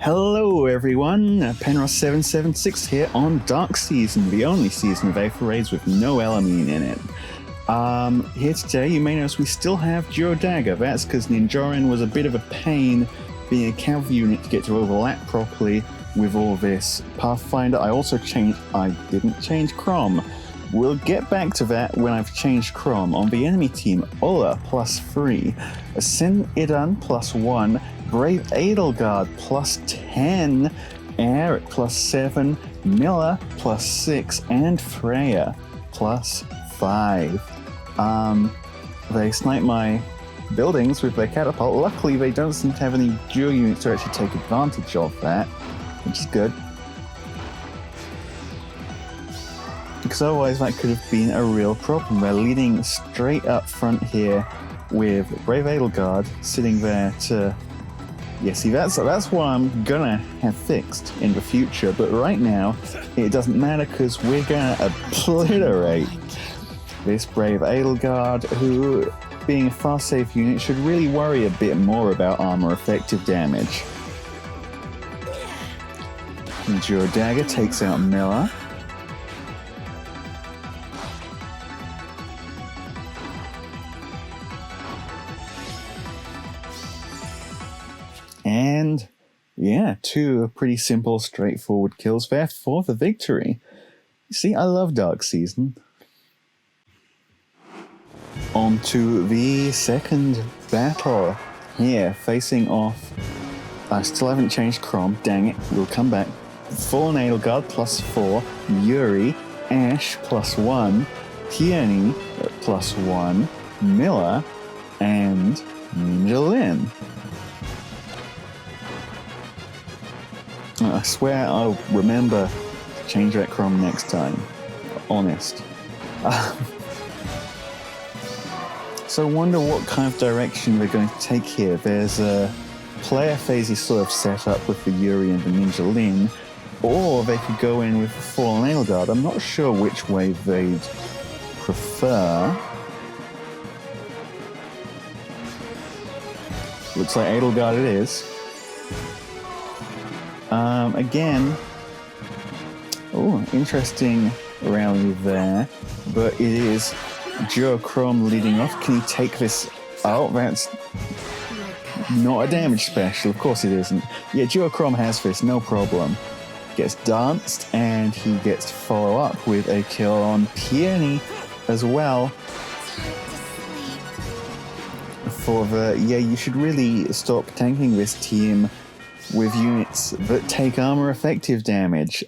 Hello everyone, Penros776 here on Dark Season, the only season of Aether raids with no Elamine in it. Here today, you may notice we still have Duo Dagger. That's because Ninjorrin was a bit of a pain being a cavalry unit to get to overlap properly with all this Pathfinder. I didn't change Chrom. We'll get back to that when I've changed Chrom. On the enemy team, Ola +3, Ascend Idan +1, Brave Edelgard +10, Air at +7, Myrrh +6, and Freya +5. They snipe my buildings with their catapult. Luckily, they don't seem to have any dual units to actually take advantage of that, which is good. Because otherwise that could have been a real problem. They're leading straight up front here with Brave Edelgard sitting there to... Yeah, see, that's what I'm gonna have fixed in the future, but right now, it doesn't matter because we're gonna obliterate this Brave Edelgard, who, being a fast safe unit, should really worry a bit more about armour effective damage. Duo Dagger takes out Myrrh. And yeah, two pretty simple, straightforward kills there for the victory. You see, I love Dark Season. On to the second battle here, facing off. I still haven't changed Chrom, dang it, we'll come back. Fallen Edelgard +4, Yuri, Ash +1, Peony +1, Myrrh, and Ninjorrin. I swear I'll remember to change that Chrom next time. Honest. So I wonder what kind of direction they're going to take here. There's a player phase is sort of set up with the Yuri and the Ninjorrin, or they could go in with the Fallen Edelgard. I'm not sure which way they'd prefer. Looks like Edelgard it is. Again, interesting rally there, but it is Duo Chrom leading off. Can he take this? Oh, that's not a damage special. Of course it isn't. Yeah, Duo Chrom has this, no problem. Gets danced, and he gets to follow up with a kill on Peony as well. For the, you should really stop tanking this team with units that take armour effective damage.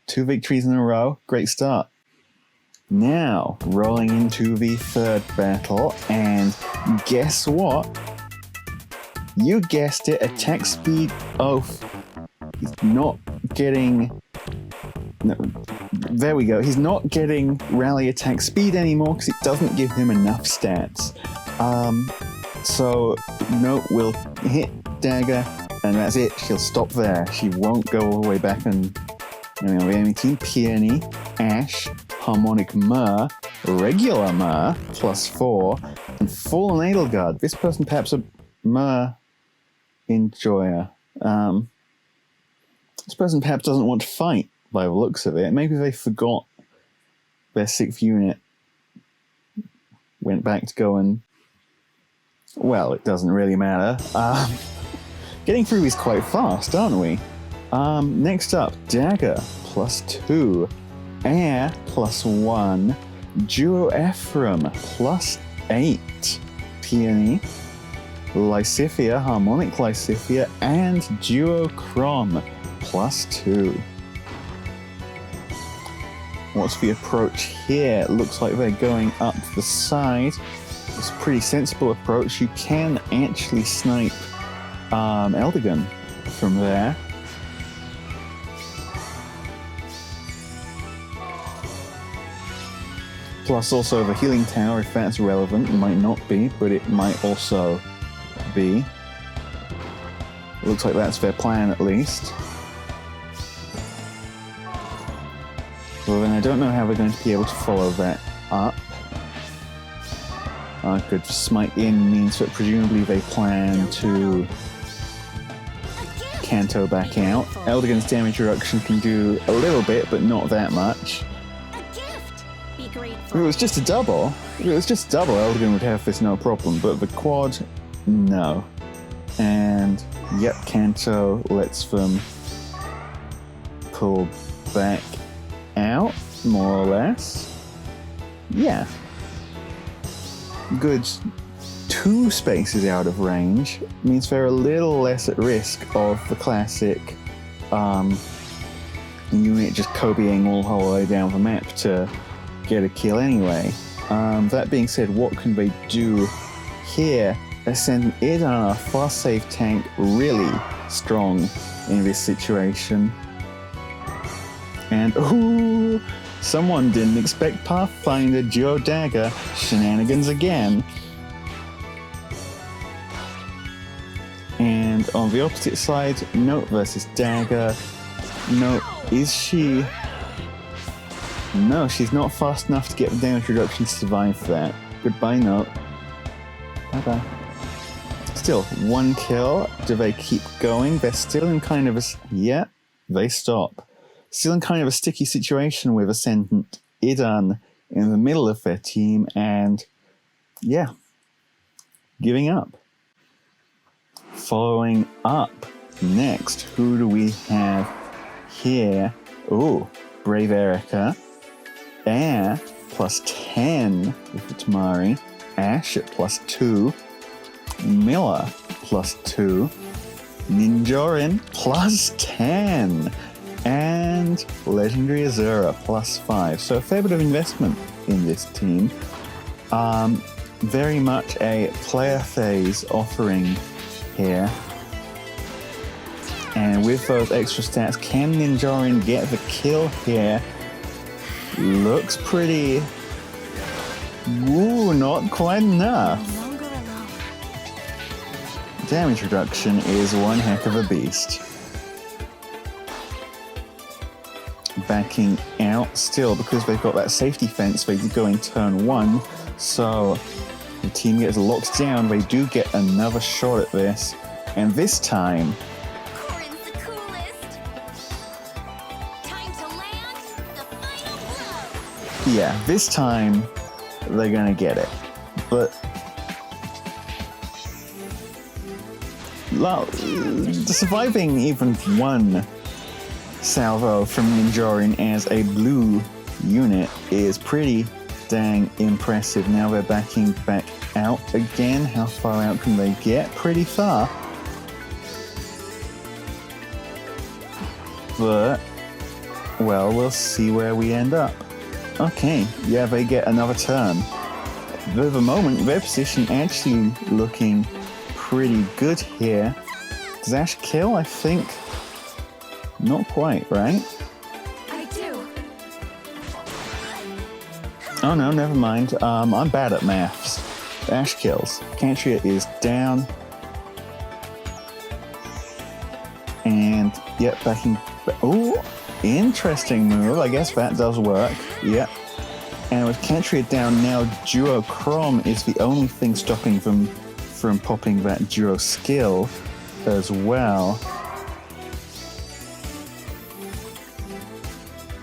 2 victories in a row, great start. Now, rolling into the third battle, and guess what? You guessed it, attack speed. He's not getting... No, there we go, he's not getting rally attack speed anymore because it doesn't give him enough stats. So, no, we'll hit Dagger, and that's it. She'll stop there. She won't go all the way back. And the enemy team: Peony, Ash, Harmonic Myrrh, Regular Myrrh +4, and Fallen Edelgard. This person perhaps a Myrrh enjoyer. This person perhaps doesn't want to fight by the looks of it. Maybe they forgot their 6th unit. Went back to go and... Well, it doesn't really matter. Getting through these quite fast, aren't we? Next up, Dagger +2, Air +1, Duo Ephraim +8, Peony, Lysithea, Harmonic Lysithea, and Duo Chrom +2. What's the approach here? Looks like they're going up the side. It's a pretty sensible approach. You can actually snipe Eldigan from there. Plus also the healing tower, if that's relevant. It might not be, but it might also be. Looks like that's their plan at least. Well then I don't know how we're going to be able to follow that up. Good, smite in means that presumably they plan to Kanto back out. Edelgard's damage reduction can do a little bit, but not that much. If it was just a double, Edelgard would have this no problem, but the quad, no. And, yep, Kanto lets them pull back out, more or less. Yeah. Good 2 spaces out of range means they're a little less at risk of the classic unit just Kobeing all the way down the map to get a kill anyway. That being said, what can they do here? Send Idun, a fast save tank, really strong in this situation. And ooh, someone didn't expect Pathfinder Duo Dagger shenanigans again. And on the opposite side, Note versus Dagger. Note, is she... No, she's not fast enough to get the damage reduction to survive that. Goodbye, Note. Bye-bye. Still, 1 kill. Do they keep going? They're still in kind of a... Yeah, they stop. Still in kind of a sticky situation with Ascendant Idun in the middle of their team, and... yeah. Giving up. Following up, next, who do we have here? Ooh, Brave Erica. Air, plus 10 with the Tamari. Ash at plus 2. Myrrh, plus 2. Ninjorrin, plus 10. And Legendary Azura, plus 5. So a fair bit of investment in this team. Very much a player phase offering here. And with those extra stats, can Ninjorrin get the kill here? Looks pretty... Ooh, not quite enough. Damage reduction is one heck of a beast. Backing out still, because they've got that safety fence, they go in turn 1, so the team gets locked down, they do get another shot at this, and this time... yeah, this time they're gonna get it. But surviving even 1 salvo from Ninjorrin as a blue unit is pretty dang impressive. Now they're backing back out again. How far out can they get? Pretty far. But, well, we'll see where we end up. Okay, yeah, they get another turn. At the moment, their position actually looking pretty good here. Does Ash kill? I think not quite, right? I do. Oh no, never mind. I'm bad at maths. Ash kills. Cantria is down. And, yep, backing... Ooh! Interesting move. I guess that does work. Yep. And with Cantria down now, Duo Chrom is the only thing stopping them from popping that Duo skill as well.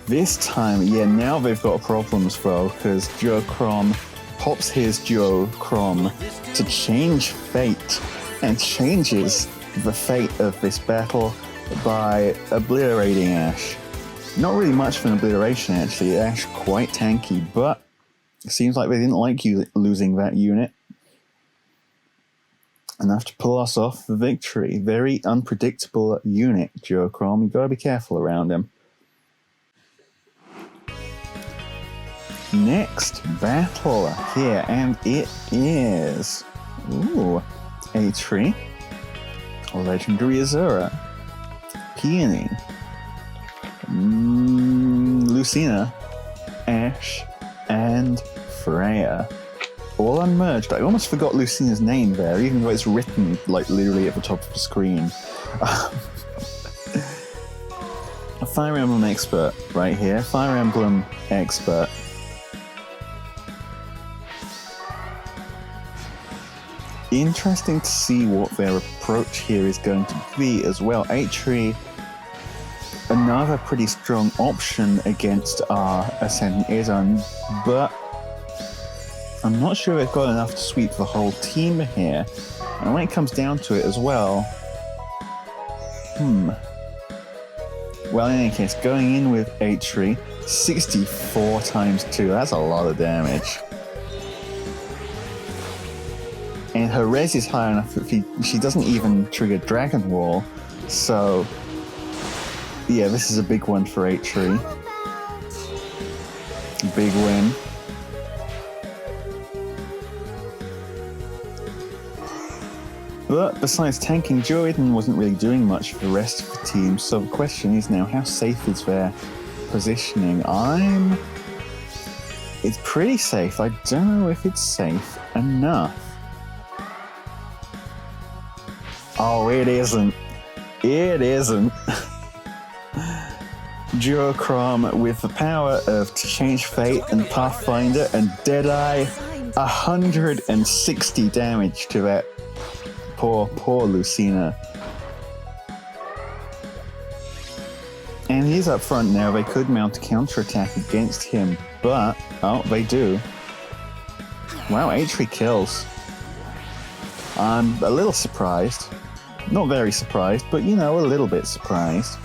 This time, yeah, now they've got problems though, because Duo Chrom pops his Duo Chrom to change fate, and changes the fate of this battle by obliterating Ash. Not really much of an obliteration, actually. Ash quite tanky, but it seems like they didn't like losing that unit. Enough to pull us off the victory. Very unpredictable unit, Duo Chrom. You've got to be careful around him. Next battle here, and it is... Ooh, Eitri, Legendary Azura, Peony, Lucina, Ash, and Freya. All unmerged. I almost forgot Lucina's name there, even though it's written like literally at the top of the screen. A Fire Emblem expert right here. Fire Emblem expert. Interesting to see what their approach here is going to be as well. Eitri, another pretty strong option against our Ascendant Idun, but I'm not sure they've got enough to sweep the whole team here. And when it comes down to it as well, well, in any case, going in with Eitri, 64 times 2, that's a lot of damage. And her res is high enough that she doesn't even trigger Dragon Wall, so yeah, this is a big one for Eitri. Big win. But besides tanking, Jordan wasn't really doing much for the rest of the team, so the question is now, how safe is their positioning? It's pretty safe. I don't know if it's safe enough. Oh, it isn't. It isn't. Duo Chrom with the power of Change Fate and Pathfinder and Deadeye, 160 damage to that poor Lucina. And he's up front now. They could mount a counterattack against him, but oh, they do. Wow, Eitri kills. I'm a little surprised. Not very surprised, but you know, a little bit surprised.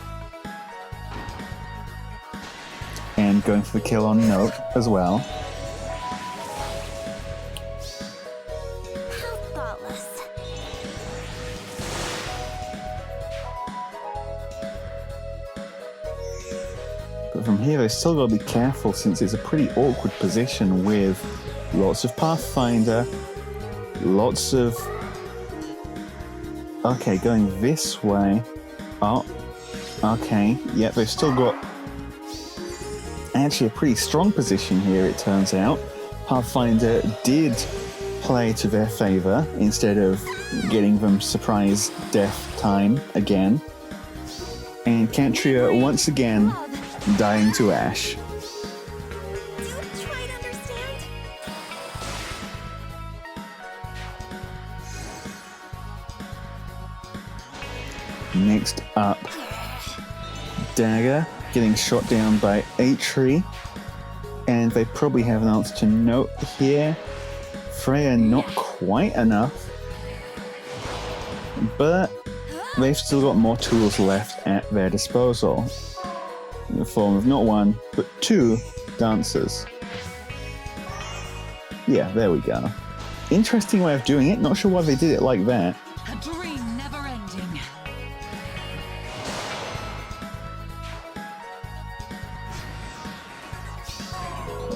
And going for the kill on Note as well. How thoughtless. But from here, they've still got to be careful since it's a pretty awkward position with lots of Pathfinder, lots of... Okay, going this way. Oh, okay. Yeah, they've still got actually a pretty strong position here, it turns out. Pathfinder did play to their favor instead of getting them surprise death time again. And Cantria once again dying to ash. Do try to understand. Next up, Dagger getting shot down by Eitri, and they probably have an answer to Note here. Freya not quite enough, but they've still got more tools left at their disposal in the form of not one, but two dancers. Yeah, there we go. Interesting way of doing it, not sure why they did it like that. A dream never ending.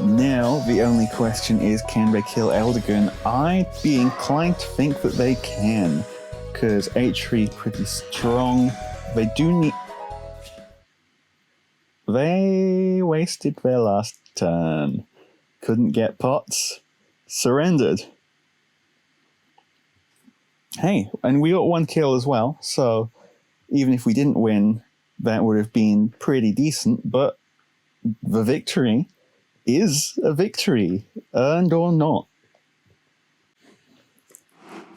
Now, the only question is, can they kill Edelgard? I'd be inclined to think that they can, because Eitri pretty strong. They do need... They wasted their last turn. Couldn't get pots. Surrendered. Hey, and we got one kill as well, so even if we didn't win, that would have been pretty decent, but the victory is a victory, earned or not.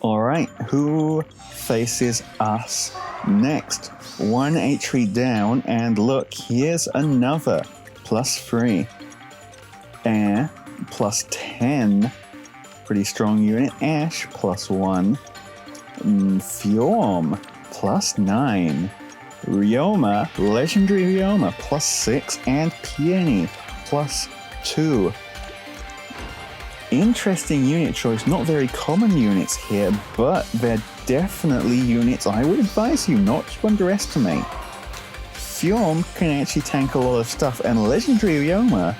Alright, who faces us next? One Eitri down, and look, here's another +3. Air +10, pretty strong unit. Ash +1. Fjorm +9. Ryoma, legendary Ryoma +6, and Peony +2. Interesting unit choice, not very common units here, but they're definitely units I would advise you not to underestimate. Fjorm can actually tank a lot of stuff, and legendary Ryoma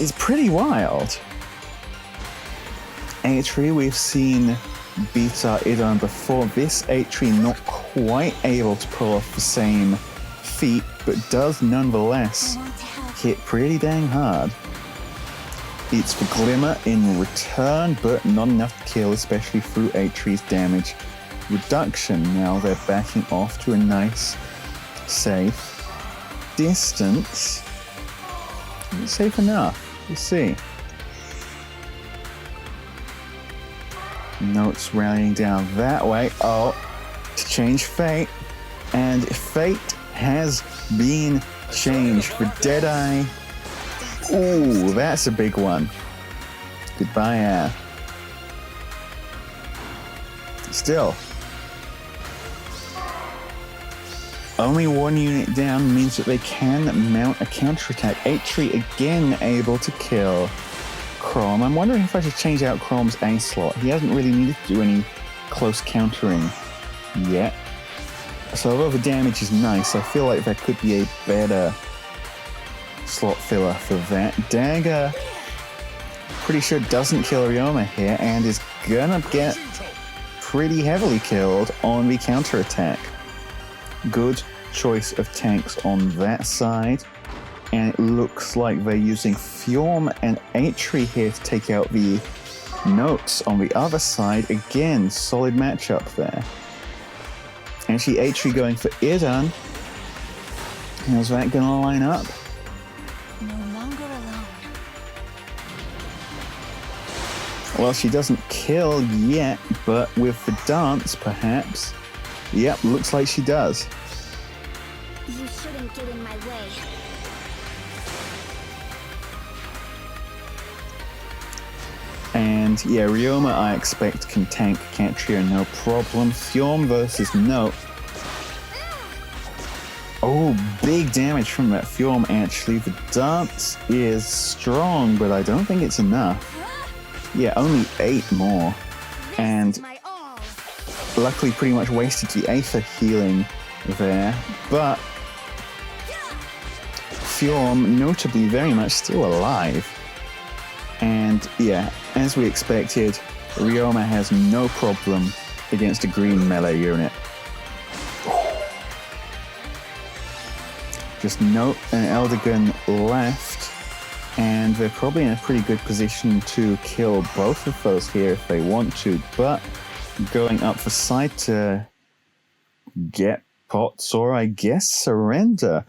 is pretty wild. Eitri, we've seen beat our Idun before. This Eitri not quite able to pull off the same feat, but does nonetheless hit pretty dang hard. It's the Glimmer in return, but not enough to kill, especially through Eitri's damage reduction. Now they're backing off to a nice, safe distance. Is it safe enough? We'll see. Notes rallying down that way. Oh, to change fate. And fate has been changed for Deadeye. Ooh, that's a big one. Goodbye, Air. Still. Only one unit down means that they can mount a counterattack. Eitri again able to kill Chrom. I'm wondering if I should change out Chrom's A slot. He hasn't really needed to do any close countering yet. So although the damage is nice, I feel like there could be a better slot filler for that. Dagger, pretty sure doesn't kill Ryoma here and is gonna get pretty heavily killed on the counterattack. Good choice of tanks on that side. And it looks like they're using Fjorm and Eitri here to take out the notes on the other side. Again, solid matchup there. Actually, Eitri going for Idan. How's that gonna line up? No longer alone. Well, she doesn't kill yet, but with the dance, perhaps. Yep, looks like she does. You shouldn't get in my way. And yeah, Ryoma, I expect, can tank Catria no problem. Fjorm versus Note. Oh, big damage from that Fjorm, actually. The dance is strong, but I don't think it's enough. Yeah, only 8 more. And My all. luckily pretty much wasted the Aether healing there. But Fjorm, notably very much still alive. And yeah, as we expected, Ryoma has no problem against a green melee unit. Just Note and Edelgard left, and they're probably in a pretty good position to kill both of those here if they want to, but going up the side to get pots, or I guess surrender.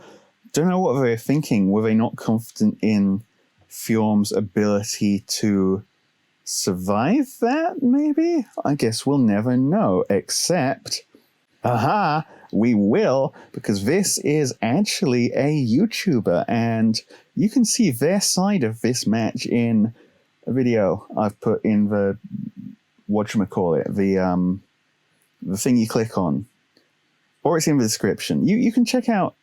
Don't know what they're thinking. Were they not confident in Fjorm's ability to survive that, maybe? I guess we'll never know, except, aha, we will, because this is actually a YouTuber, and you can see their side of this match in a video I've put in the, whatchamacallit, the thing you click on, or it's in the description. You can check out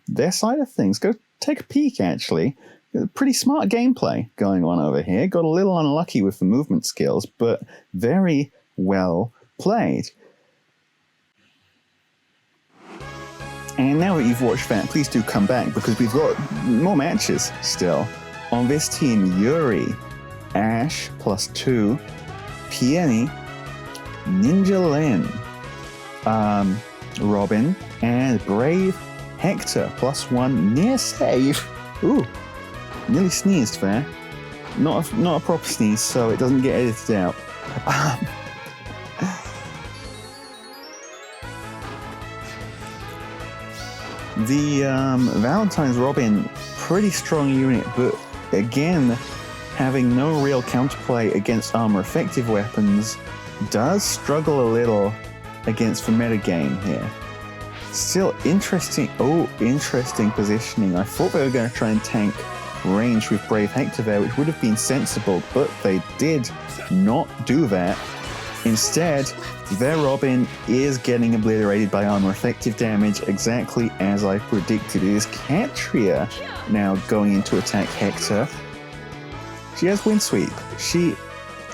their side of things. Go take a peek, actually. Pretty smart gameplay going on over here. Got a little unlucky with the movement skills, but very well played. And now that you've watched that, please do come back, because we've got more matches still. On this team, Yuri, Ash +2, Peony, Ninjorrin, Robin, and Brave Hector +1, near save. Ooh. Nearly sneezed there. Not a proper sneeze, so it doesn't get edited out. The Valentine's Robin, pretty strong unit, but again, having no real counterplay against armor-effective weapons, does struggle a little against the metagame here. Still interesting. Oh, interesting positioning. I thought they were going to try and tank range with Brave Hector there, which would have been sensible, but they did not do that. Instead, their Robin is getting obliterated by armor effective damage, exactly as I predicted. It is Catria now going in to attack Hector. She has Wind Sweep.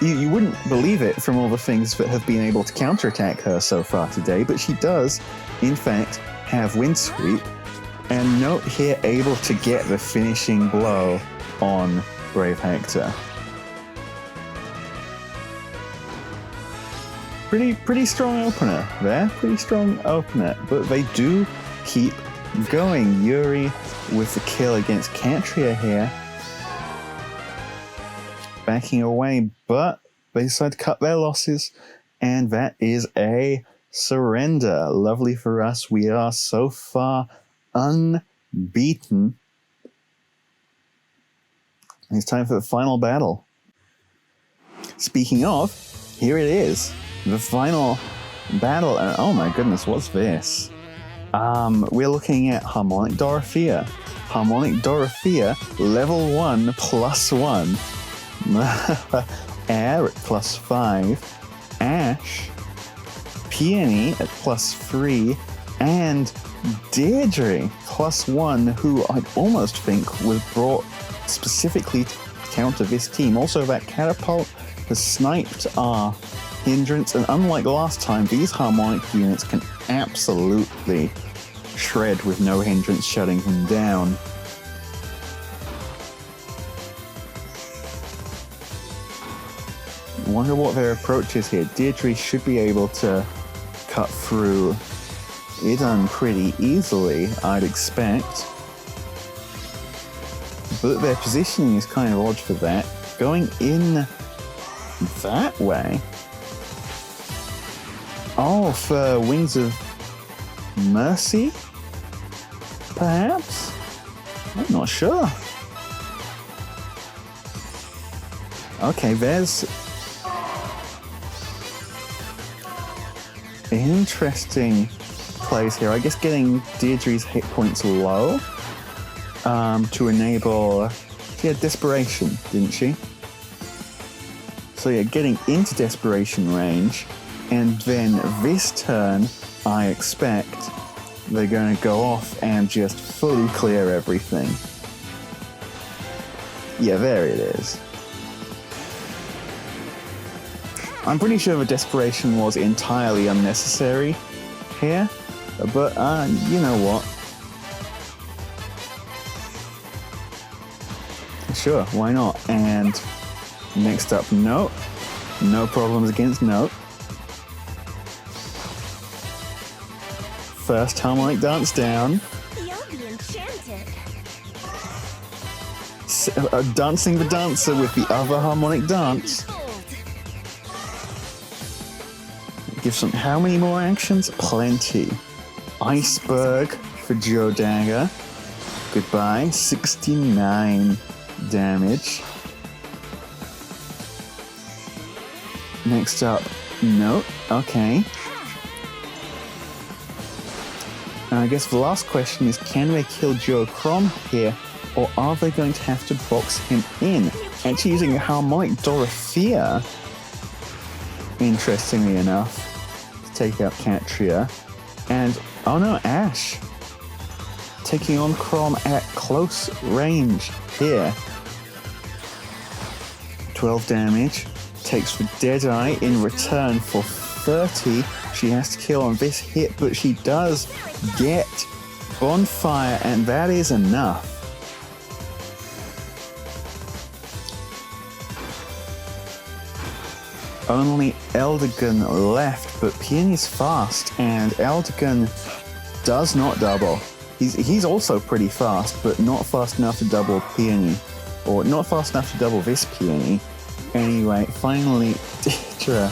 You wouldn't believe it from all the things that have been able to counterattack her so far today, but she does, in fact, have Wind Sweep. And Note here able to get the finishing blow on Brave Hector. Pretty strong opener there. Pretty strong opener. But they do keep going. Yuri with the kill against Catria here. Backing away, but they decide to cut their losses. And that is a surrender. Lovely for us. We are so far unbeaten. It's time for the final battle. Speaking of, here it is. The final battle. And oh my goodness, what's this? We're looking at Harmonic Dorothea. Harmonic Dorothea, level 1 plus 1. Air at plus 5. Ash. Peony at plus 3. And Deirdre plus 1, who I'd almost think was brought specifically to counter this team. Also, that catapult has sniped our hindrance, and unlike last time, these harmonic units can absolutely shred with no hindrance shutting them down. Wonder what their approach is here. Deirdre should be able to cut through Idun pretty easily, I'd expect. But their positioning is kind of odd for that. Going in that way. Oh, for Wings of Mercy? Perhaps? I'm not sure. Okay, there's an interesting plays here. I guess getting Deirdre's hit points low to enable... She had Desperation, didn't she? So yeah, getting into Desperation range, and then this turn, I expect they're going to go off and just fully clear everything. Yeah, there it is. I'm pretty sure the Desperation was entirely unnecessary here, but you know what? Sure, why not? And next up, Note. No problems against Note. First harmonic dance down. You'll be enchanted. Dancing the dancer with the other harmonic dance. Gives them how many more actions? Plenty. Iceberg for Joe Dagger. Goodbye. 69 damage. Next up, Note. Okay. And I guess the last question is, can they kill Joe Chrom here, or are they going to have to box him in? Actually using a Harmonic Dorothea, interestingly enough, to take out Katria. And, oh no, Ash. Taking on Chrom at close range here. 12 damage. Takes for Deadeye in return for 30. She has to kill on this hit, but she does get Bonfire, and that is enough. Only Edelgard left, but Peony's fast, and Edelgard does not double. He's also pretty fast, but not fast enough to double Peony. Or not fast enough to double this Peony. Anyway, finally, Deirdre.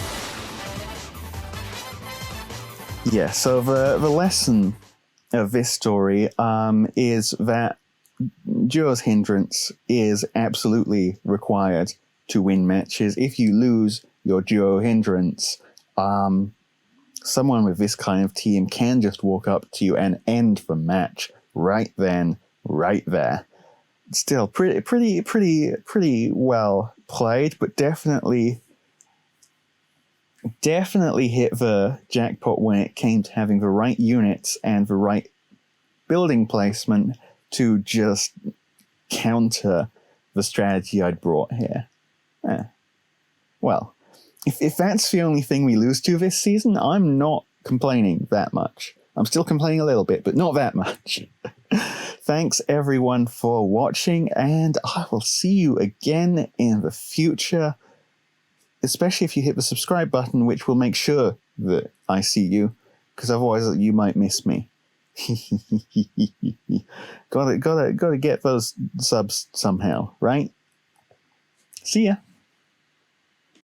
Yeah, so the lesson of this story is that Duo's hindrance is absolutely required to win matches. If you lose your duo hindrance, someone with this kind of team can just walk up to you and end the match right then, right there. Still pretty well played, but definitely hit the jackpot when it came to having the right units and the right building placement to just counter the strategy I'd brought here. Well, if that's the only thing we lose to this season, I'm not complaining that much. I'm still complaining a little bit, but not that much. Thanks everyone for watching, and I will see you again in the future. Especially if you hit the subscribe button, which will make sure that I see you, because otherwise you might miss me. gotta get those subs somehow, right? See ya.